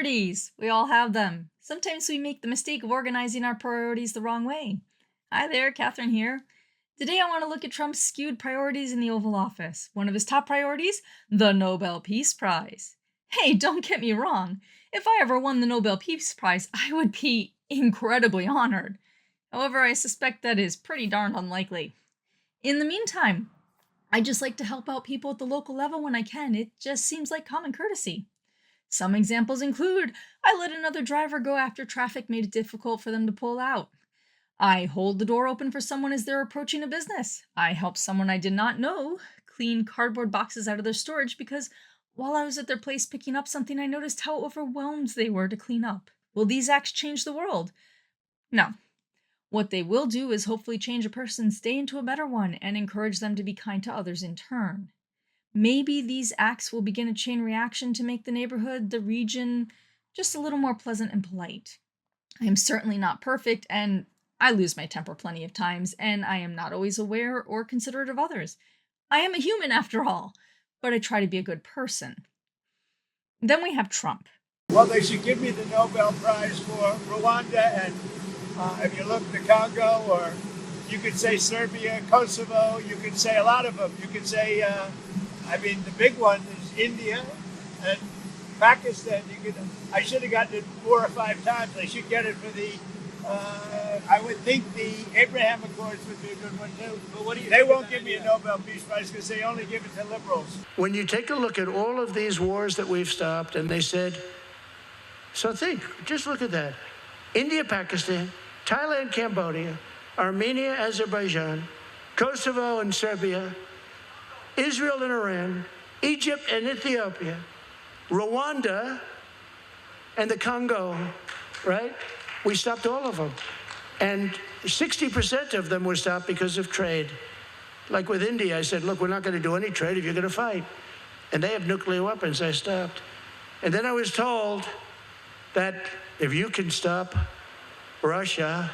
Priorities! We all have them. Sometimes we make the mistake of organizing our priorities the wrong way. Hi there, Catherine here. Today I want to look at Trump's skewed priorities in the Oval Office. One of his top priorities? The Nobel Peace Prize. Hey, don't get me wrong. If I ever won the Nobel Peace Prize, I would be incredibly honored. However, I suspect that is pretty darned unlikely. In the meantime, I just like to help out people at the local level when I can. It just seems like common courtesy. Some examples include I let another driver go after traffic made it difficult for them to pull out. I hold the door open for someone as they're approaching a business. I help someone I did not know clean cardboard boxes out of their storage because while I was at their place picking up something, I noticed how overwhelmed they were to clean up. Will these acts change the world? No. What they will do is hopefully change a person's day into a better one and encourage them to be kind to others in turn. Maybe these acts will begin a chain reaction to make the neighborhood, the region, just a little more pleasant and polite. I am certainly not perfect, and I lose my temper plenty of times, and I am not always aware or considerate of others. I am a human after all, but I try to be a good person. Then we have Trump. Well, they should give me the Nobel Prize for Rwanda, and if you look at the Congo, or you could say Serbia, Kosovo, you could say a lot of them. You could say, the big one is India and Pakistan. I should have gotten it 4 or 5 times. I should get it for the, I would think the Abraham Accords would be a good one too. But they won't give me a Nobel Peace Prize because they only give it to liberals. When you take a look at all of these wars that we've stopped, and they said, just look at that. India, Pakistan, Thailand, Cambodia, Armenia, Azerbaijan, Kosovo and Serbia, Israel and Iran, Egypt and Ethiopia, Rwanda and the Congo, right? We stopped all of them. And 60% of them were stopped because of trade. Like with India, I said, look, we're not going to do any trade if you're going to fight. And they have nuclear weapons. I stopped. And then I was told that if you can stop Russia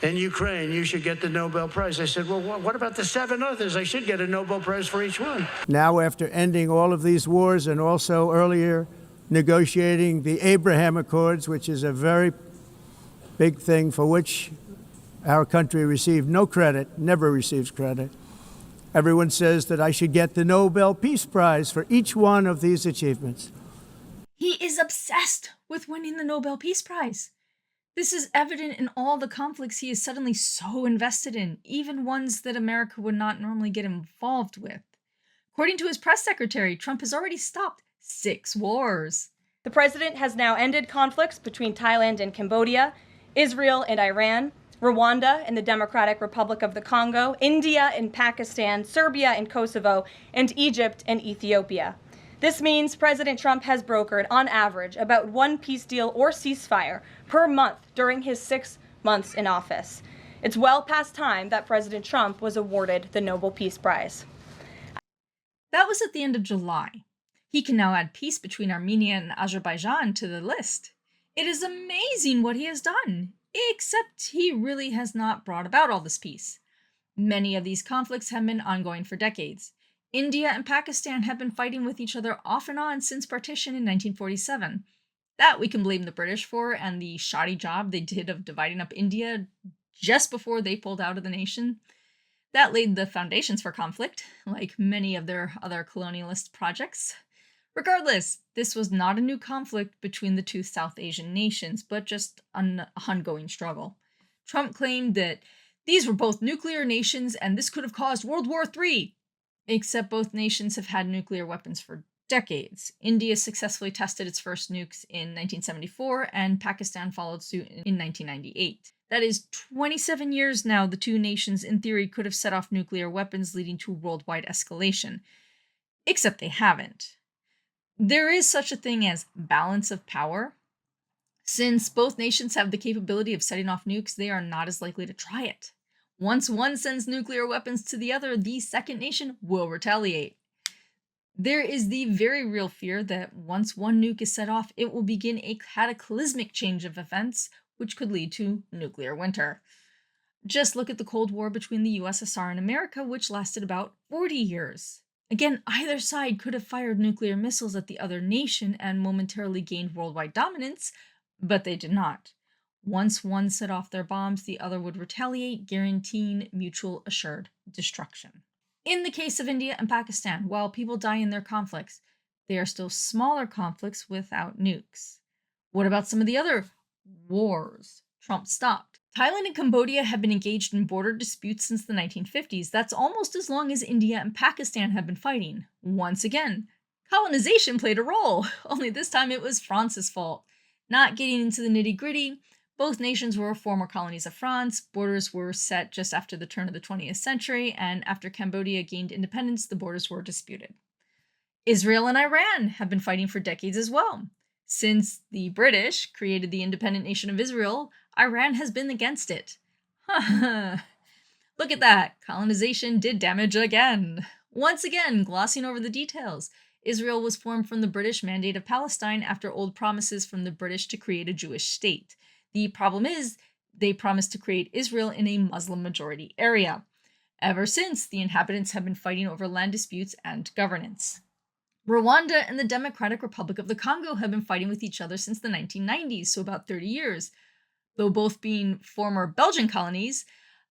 and Ukraine, you should get the Nobel Prize. I said, well, what about the 7 others? I should get a Nobel Prize for each one. Now, after ending all of these wars and also earlier negotiating the Abraham Accords, which is a very big thing for which our country received no credit, never receives credit, everyone says that I should get the Nobel Peace Prize for each one of these achievements. He is obsessed with winning the Nobel Peace Prize. This is evident in all the conflicts he is suddenly so invested in, even ones that America would not normally get involved with. According to his press secretary, Trump has already stopped 6 wars. The president has now ended conflicts between Thailand and Cambodia, Israel and Iran, Rwanda and the Democratic Republic of the Congo, India and Pakistan, Serbia and Kosovo, and Egypt and Ethiopia. This means President Trump has brokered, on average, about 1 peace deal or ceasefire per month during his 6 months in office. It's well past time that President Trump was awarded the Nobel Peace Prize. That was at the end of July. He can now add peace between Armenia and Azerbaijan to the list. It is amazing what he has done, except he really has not brought about all this peace. Many of these conflicts have been ongoing for decades. India and Pakistan have been fighting with each other off and on since partition in 1947. That we can blame the British for, and the shoddy job they did of dividing up India just before they pulled out of the nation. That laid the foundations for conflict, like many of their other colonialist projects. Regardless, this was not a new conflict between the 2 South Asian nations, but just an ongoing struggle. Trump claimed that these were both nuclear nations and this could have caused World War III. Except both nations have had nuclear weapons for decades. India successfully tested its first nukes in 1974, and Pakistan followed suit in 1998. That is 27 years now the 2 nations in theory could have set off nuclear weapons, leading to worldwide escalation. Except they haven't. There is such a thing as balance of power. Since both nations have the capability of setting off nukes, they are not as likely to try it. Once one sends nuclear weapons to the other, the second nation will retaliate. There is the very real fear that once one nuke is set off, it will begin a cataclysmic change of events, which could lead to nuclear winter. Just look at the Cold War between the USSR and America, which lasted about 40 years. Again, either side could have fired nuclear missiles at the other nation and momentarily gained worldwide dominance, but they did not. Once one set off their bombs, the other would retaliate, guaranteeing mutual assured destruction. In the case of India and Pakistan, while people die in their conflicts, they are still smaller conflicts without nukes. What about some of the other wars Trump stopped? Thailand and Cambodia have been engaged in border disputes since the 1950s. That's almost as long as India and Pakistan have been fighting. Once again, colonization played a role, only this time it was France's fault. Not getting into the nitty gritty, both nations were former colonies of France. Borders were set just after the turn of the 20th century, and after Cambodia gained independence, the borders were disputed. Israel and Iran have been fighting for decades as well. Since the British created the independent nation of Israel, Iran has been against it. Look at that. Colonization did damage again. Once again, glossing over the details. Israel was formed from the British Mandate of Palestine after old promises from the British to create a Jewish state. The problem is, they promised to create Israel in a Muslim majority area. Ever since, the inhabitants have been fighting over land disputes and governance. Rwanda and the Democratic Republic of the Congo have been fighting with each other since the 1990s, so about 30 years. Though both being former Belgian colonies,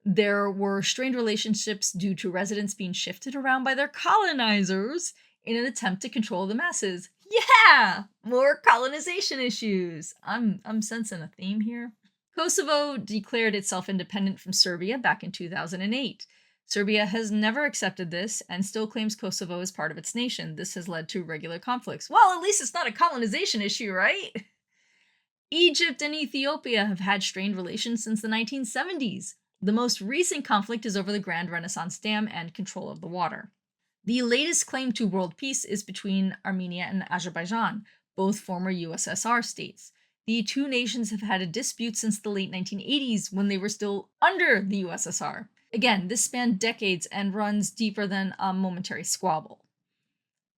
there were strained relationships due to residents being shifted around by their colonizers in an attempt to control the masses. Yeah! More colonization issues. I'm sensing a theme here. Kosovo declared itself independent from Serbia back in 2008. Serbia has never accepted this and still claims Kosovo as part of its nation. This has led to regular conflicts. Well, at least it's not a colonization issue, right? Egypt and Ethiopia have had strained relations since the 1970s. The most recent conflict is over the Grand Renaissance Dam and control of the water. The latest claim to world peace is between Armenia and Azerbaijan, both former USSR states. The two nations have had a dispute since the late 1980s when they were still under the USSR. Again, this spanned decades and runs deeper than a momentary squabble.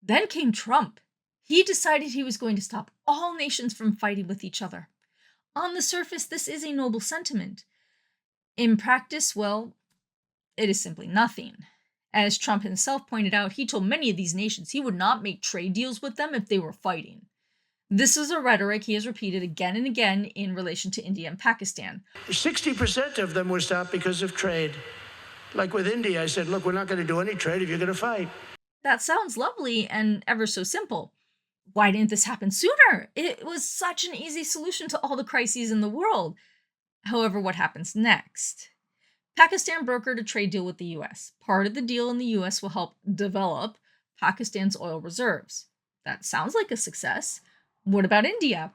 Then came Trump. He decided he was going to stop all nations from fighting with each other. On the surface, this is a noble sentiment. In practice, well, it is simply nothing. As Trump himself pointed out, he told many of these nations he would not make trade deals with them if they were fighting. This is a rhetoric he has repeated again and again in relation to India and Pakistan. 60% of them were stopped because of trade. Like with India, I said, look, we're not going to do any trade if you're going to fight. That sounds lovely and ever so simple. Why didn't this happen sooner? It was such an easy solution to all the crises in the world. However, what happens next? Pakistan brokered a trade deal with the US. Part of the deal in the US will help develop Pakistan's oil reserves. That sounds like a success. What about India?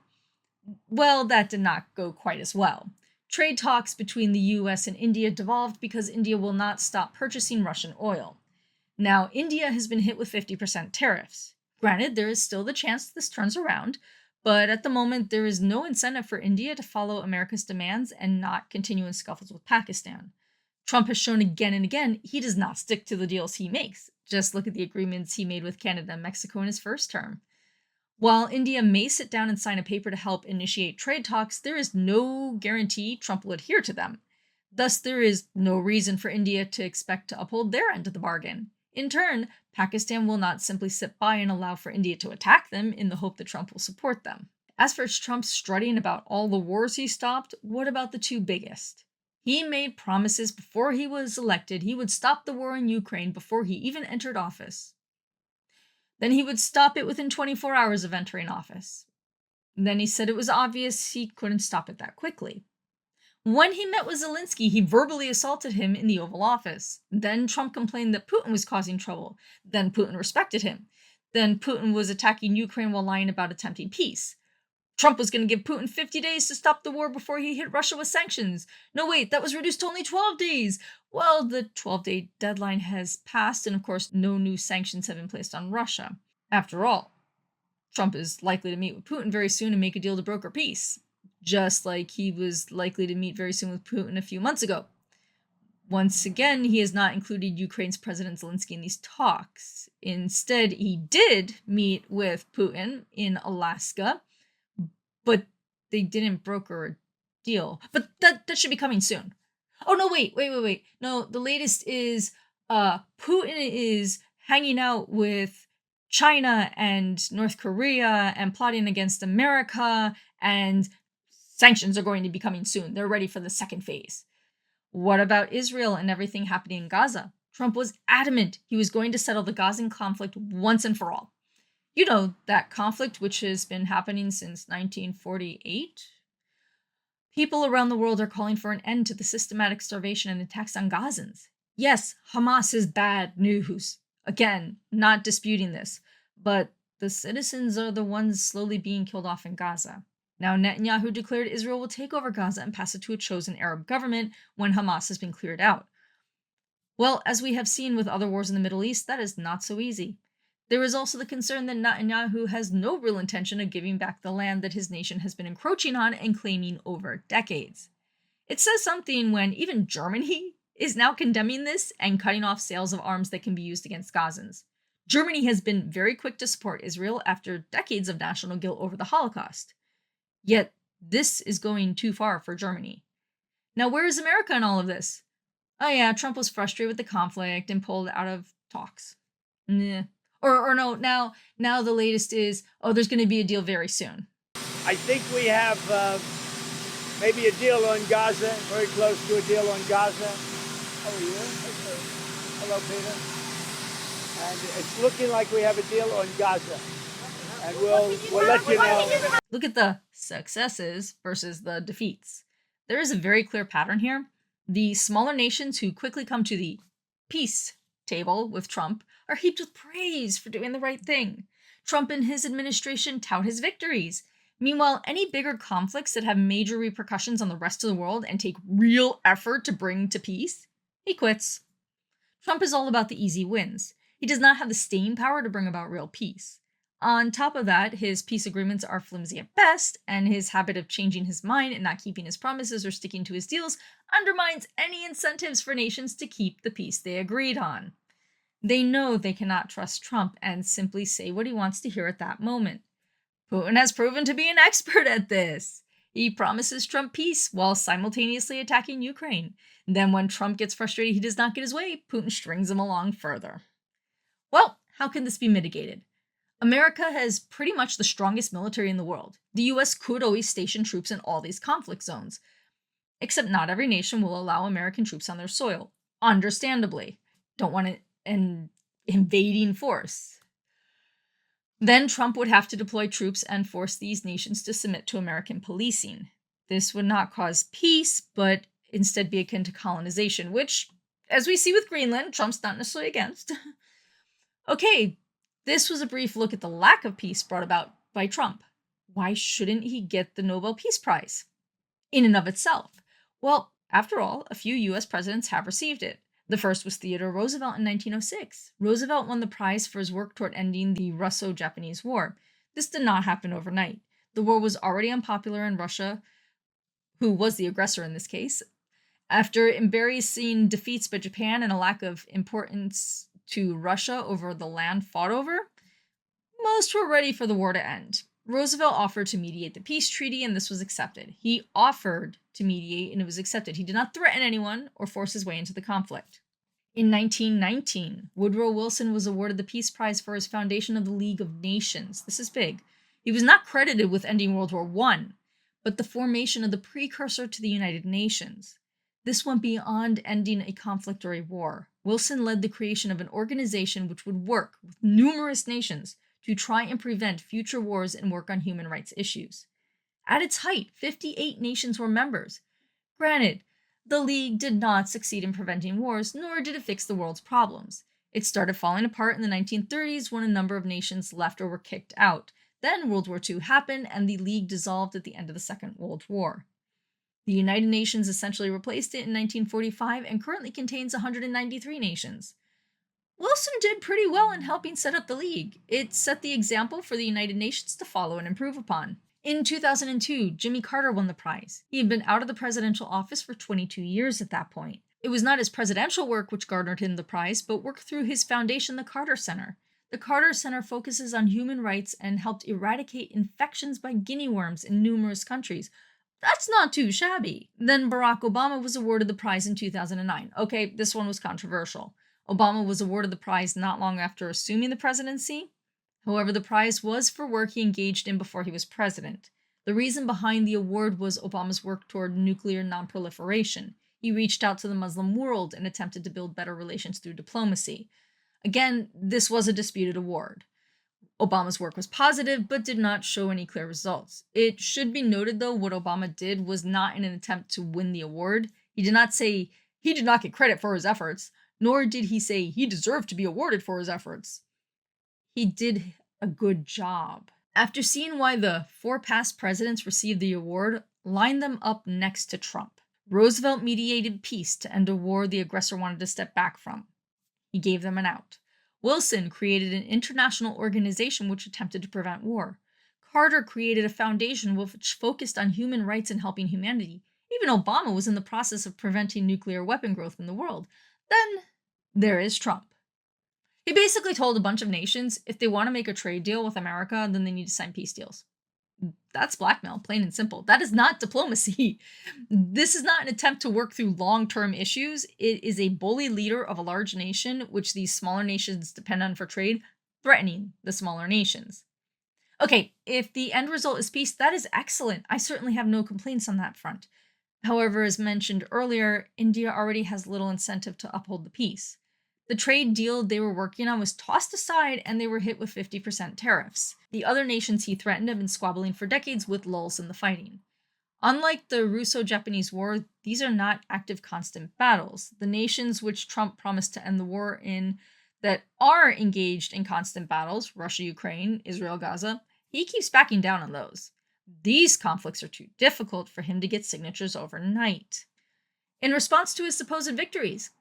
Well, that did not go quite as well. Trade talks between the US and India devolved because India will not stop purchasing Russian oil. Now, India has been hit with 50% tariffs. Granted, there is still the chance this turns around, but at the moment, there is no incentive for India to follow America's demands and not continue in scuffles with Pakistan. Trump has shown again and again he does not stick to the deals he makes. Just look at the agreements he made with Canada and Mexico in his first term. While India may sit down and sign a paper to help initiate trade talks, there is no guarantee Trump will adhere to them. Thus, there is no reason for India to expect to uphold their end of the bargain. In turn, Pakistan will not simply sit by and allow for India to attack them in the hope that Trump will support them. As for Trump strutting about all the wars he stopped, what about the two biggest? He made promises before he was elected he would stop the war in Ukraine before he even entered office. Then he would stop it within 24 hours of entering office. Then he said it was obvious he couldn't stop it that quickly. When he met with Zelensky, he verbally assaulted him in the Oval Office. Then Trump complained that Putin was causing trouble. Then Putin respected him. Then Putin was attacking Ukraine while lying about attempting peace. Trump was going to give Putin 50 days to stop the war before he hit Russia with sanctions. No, wait, that was reduced to only 12 days. Well, the 12-day deadline has passed, and of course, no new sanctions have been placed on Russia. After all, Trump is likely to meet with Putin very soon and make a deal to broker peace, just like he was likely to meet very soon with Putin a few months ago. Once again, he has not included Ukraine's President Zelensky in these talks. Instead, he did meet with Putin in Alaska, but they didn't broker a deal. But that should be coming soon. Oh, no, wait. No, the latest is Putin is hanging out with China and North Korea and plotting against America, and sanctions are going to be coming soon. They're ready for the second phase. What about Israel and everything happening in Gaza? Trump was adamant he was going to settle the Gazan conflict once and for all. You know, that conflict which has been happening since 1948? People around the world are calling for an end to the systematic starvation and attacks on Gazans. Yes, Hamas is bad news. Again, not disputing this, but the citizens are the ones slowly being killed off in Gaza. Now, Netanyahu declared Israel will take over Gaza and pass it to a chosen Arab government when Hamas has been cleared out. Well, as we have seen with other wars in the Middle East, that is not so easy. There is also the concern that Netanyahu has no real intention of giving back the land that his nation has been encroaching on and claiming over decades. It says something when even Germany is now condemning this and cutting off sales of arms that can be used against Gazans. Germany has been very quick to support Israel after decades of national guilt over the Holocaust. Yet, this is going too far for Germany. Now, where is America in all of this? Oh yeah, Trump was frustrated with the conflict and pulled out of talks. Nah. Or no, now the latest is, oh, there's going to be a deal very soon. I think we have maybe a deal on Gaza, very close to a deal on Gaza. How are you? Hello, Peter. And it's looking like we have a deal on Gaza. And we'll let you know. Look at the successes versus the defeats. There is a very clear pattern here. The smaller nations who quickly come to the peace table with Trump are heaped with praise for doing the right thing. Trump and his administration tout his victories. Meanwhile, any bigger conflicts that have major repercussions on the rest of the world and take real effort to bring to peace, he quits. Trump is all about the easy wins. He does not have the staying power to bring about real peace. On top of that, his peace agreements are flimsy at best, and his habit of changing his mind and not keeping his promises or sticking to his deals undermines any incentives for nations to keep the peace they agreed on. They know they cannot trust Trump and simply say what he wants to hear at that moment. Putin has proven to be an expert at this. He promises Trump peace while simultaneously attacking Ukraine. Then when Trump gets frustrated he does not get his way, Putin strings him along further. Well, how can this be mitigated? America has pretty much the strongest military in the world. The US could always station troops in all these conflict zones. Except not every nation will allow American troops on their soil. Understandably. Don't want an invading force. Then Trump would have to deploy troops and force these nations to submit to American policing. This would not cause peace, but instead be akin to colonization, which, as we see with Greenland, Trump's not necessarily against. Okay, this was a brief look at the lack of peace brought about by Trump. Why shouldn't he get the Nobel Peace Prize? In and of itself. Well, after all, a few US presidents have received it. The first was Theodore Roosevelt in 1906. Roosevelt won the prize for his work toward ending the Russo-Japanese War. This did not happen overnight. The war was already unpopular in Russia, who was the aggressor in this case. After embarrassing defeats by Japan and a lack of importance to Russia over the land fought over, most were ready for the war to end. Roosevelt offered to mediate the peace treaty, and this was accepted. He offered to mediate, and it was accepted. He did not threaten anyone or force his way into the conflict. In 1919, Woodrow Wilson was awarded the Peace Prize for his foundation of the League of Nations. This is big. He was not credited with ending World War I, but the formation of the precursor to the United Nations. This went beyond ending a conflict or a war. Wilson led the creation of an organization which would work with numerous nations to try and prevent future wars and work on human rights issues. At its height, 58 nations were members. Granted, the League did not succeed in preventing wars, nor did it fix the world's problems. It started falling apart in the 1930s when a number of nations left or were kicked out. Then World War II happened, and the League dissolved at the end of the Second World War. The United Nations essentially replaced it in 1945 and currently contains 193 nations. Wilson did pretty well in helping set up the League. It set the example for the United Nations to follow and improve upon. In 2002, Jimmy Carter won the prize. He had been out of the presidential office for 22 years at that point. It was not his presidential work which garnered him the prize, but work through his foundation, the Carter Center. The Carter Center focuses on human rights and helped eradicate infections by guinea worms in numerous countries. That's not too shabby. Then Barack Obama was awarded the prize in 2009. Okay, this one was controversial. Obama was awarded the prize not long after assuming the presidency. However, the prize was for work he engaged in before he was president. The reason behind the award was Obama's work toward nuclear nonproliferation. He reached out to the Muslim world and attempted to build better relations through diplomacy. Again, this was a disputed award. Obama's work was positive, but did not show any clear results. It should be noted, though, what Obama did was not in an attempt to win the award. He did not say he did not get credit for his efforts, nor did he say he deserved to be awarded for his efforts. He did a good job. After seeing why the 4 past presidents received the award, line them up next to Trump. Roosevelt mediated peace to end a war the aggressor wanted to step back from. He gave them an out. Wilson created an international organization which attempted to prevent war. Carter created a foundation which focused on human rights and helping humanity. Even Obama was in the process of preventing nuclear weapon growth in the world. Then there is Trump. He basically told a bunch of nations if they want to make a trade deal with America, then they need to sign peace deals. That's blackmail, plain and simple. That is not diplomacy. This is not an attempt to work through long-term issues. It is a bully leader of a large nation, which these smaller nations depend on for trade, threatening the smaller nations. Okay, if the end result is peace, that is excellent. I certainly have no complaints on that front. However, as mentioned earlier, India already has little incentive to uphold the peace. The trade deal they were working on was tossed aside and they were hit with 50% tariffs. The other nations he threatened have been squabbling for decades with lulls in the fighting. Unlike the Russo-Japanese War, these are not active constant battles. The nations which Trump promised to end the war in that are engaged in constant battles, Russia, Ukraine, Israel, Gaza, he keeps backing down on those. These conflicts are too difficult for him to get signatures overnight. In response to his supposed victories,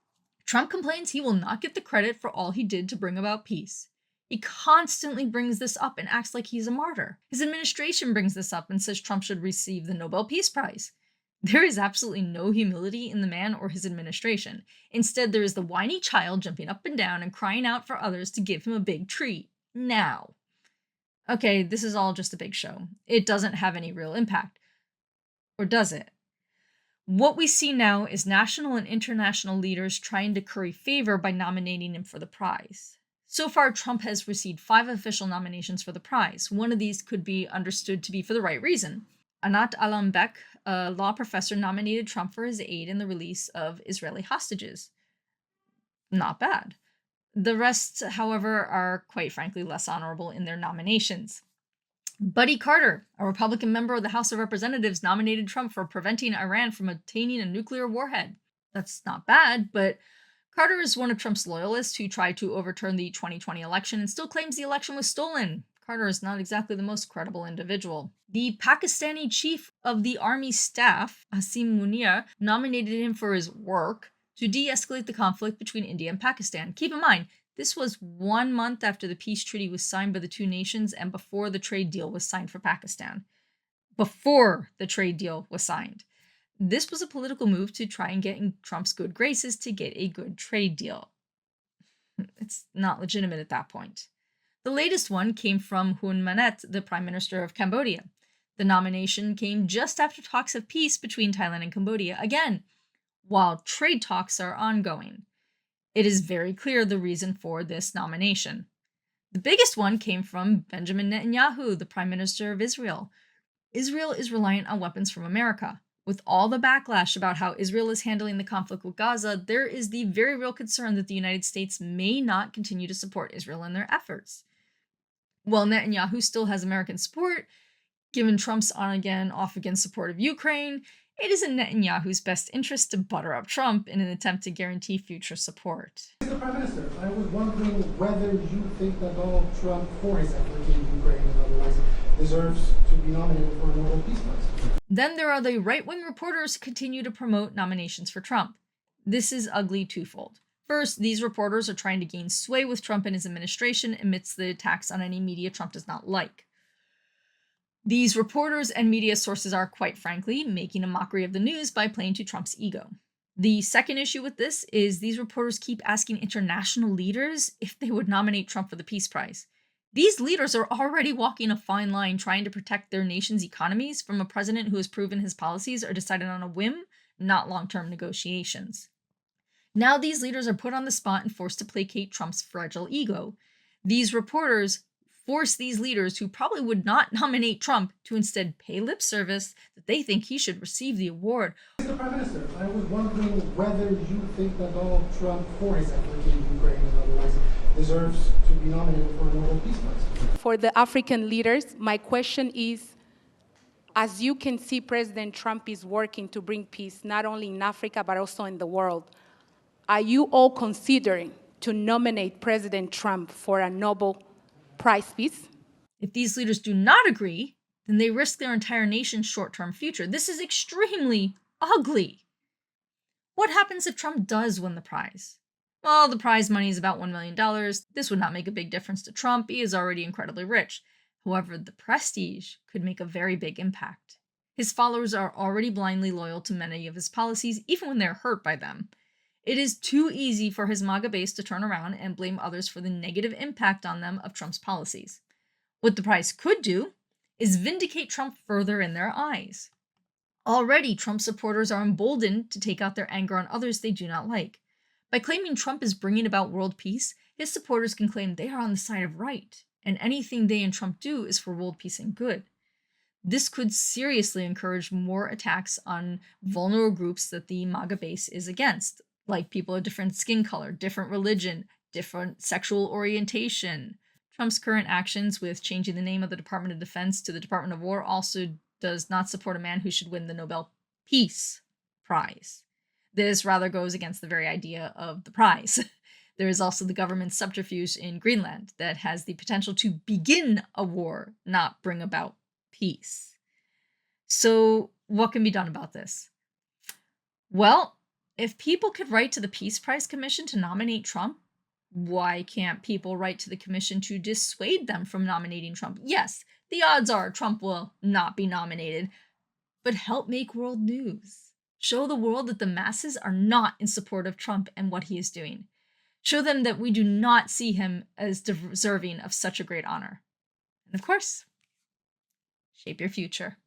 Trump complains he will not get the credit for all he did to bring about peace. He constantly brings this up and acts like he's a martyr. His administration brings this up and says Trump should receive the Nobel Peace Prize. There is absolutely no humility in the man or his administration. Instead, there is the whiny child jumping up and down and crying out for others to give him a big treat. Now. Okay, this is all just a big show. It doesn't have any real impact. Or does it? What we see now is national and international leaders trying to curry favor by nominating him for the prize. So far, Trump has received 5 official nominations for the prize. One of these could be understood to be for the right reason. Anat Alambek, a law professor, nominated Trump for his aid in the release of Israeli hostages. Not bad. The rest, however, are quite frankly less honorable in their nominations. Buddy Carter, a Republican member of the House of Representatives, nominated Trump for preventing Iran from obtaining a nuclear warhead. That's not bad, but Carter is one of Trump's loyalists who tried to overturn the 2020 election and still claims the election was stolen. Carter is not exactly the most credible individual. The Pakistani chief of the army staff, Asim Munir, nominated him for his work to de-escalate the conflict between India and Pakistan. Keep in mind, this was 1 month after the peace treaty was signed by the two nations and before the trade deal was signed for Pakistan. Before the trade deal was signed. This was a political move to try and get in Trump's good graces to get a good trade deal. It's not legitimate at that point. The latest one came from Hun Manet, the Prime Minister of Cambodia. The nomination came just after talks of peace between Thailand and Cambodia, again, while trade talks are ongoing. It is very clear the reason for this nomination. The biggest one came from Benjamin Netanyahu, the Prime Minister of Israel. Israel is reliant on weapons from America. With all the backlash about how Israel is handling the conflict with Gaza, there is the very real concern that the United States may not continue to support Israel in their efforts. While Netanyahu still has American support, given Trump's on-again, off-again support of Ukraine, it is in Netanyahu's best interest to butter up Trump in an attempt to guarantee future support. Mr. Prime Minister, I was wondering whether you think that Donald Trump, for his efforts in Ukraine and otherwise, deserves to be nominated for a Nobel Peace Prize. Then there are the right-wing reporters who continue to promote nominations for Trump. This is ugly twofold. First, these reporters are trying to gain sway with Trump and his administration amidst the attacks on any media Trump does not like. These reporters and media sources are, quite frankly, making a mockery of the news by playing to Trump's ego. The second issue with this is these reporters keep asking international leaders if they would nominate Trump for the Peace Prize. These leaders are already walking a fine line trying to protect their nation's economies from a president who has proven his policies are decided on a whim, not long-term negotiations. Now these leaders are put on the spot and forced to placate Trump's fragile ego. These reporters force these leaders who probably would not nominate Trump to instead pay lip service that they think he should receive the award. Mr. Prime Minister, I was wondering whether you think that Donald Trump, for his effort in Ukraine and otherwise, deserves to be nominated for a Nobel Peace Prize. For the African leaders, my question is, as you can see, President Trump is working to bring peace not only in Africa but also in the world. Are you all considering to nominate President Trump for a Nobel Prize Peace? If these leaders do not agree, then they risk their entire nation's short-term future. This is extremely ugly. What happens if Trump does win the prize? Well, the prize money is about $1 million. This would not make a big difference to Trump. He is already incredibly rich. However, the prestige could make a very big impact. His followers are already blindly loyal to many of his policies, even when they're hurt by them. It is too easy for his MAGA base to turn around and blame others for the negative impact on them of Trump's policies. What the prize could do is vindicate Trump further in their eyes. Already, Trump supporters are emboldened to take out their anger on others they do not like. By claiming Trump is bringing about world peace, his supporters can claim they are on the side of right, and anything they and Trump do is for world peace and good. This could seriously encourage more attacks on vulnerable groups that the MAGA base is against, like people of different skin color, different religion, different sexual orientation. Trump's current actions with changing the name of the Department of Defense to the Department of War also does not support a man who should win the Nobel Peace Prize. This rather goes against the very idea of the prize. There is also the government's subterfuge in Greenland that has the potential to begin a war, not bring about peace. So, what can be done about this? Well, if people could write to the Peace Prize Commission to nominate Trump, why can't people write to the commission to dissuade them from nominating Trump? Yes, the odds are Trump will not be nominated, but help make world news. Show the world that the masses are not in support of Trump and what he is doing. Show them that we do not see him as deserving of such a great honor. And of course, shape your future.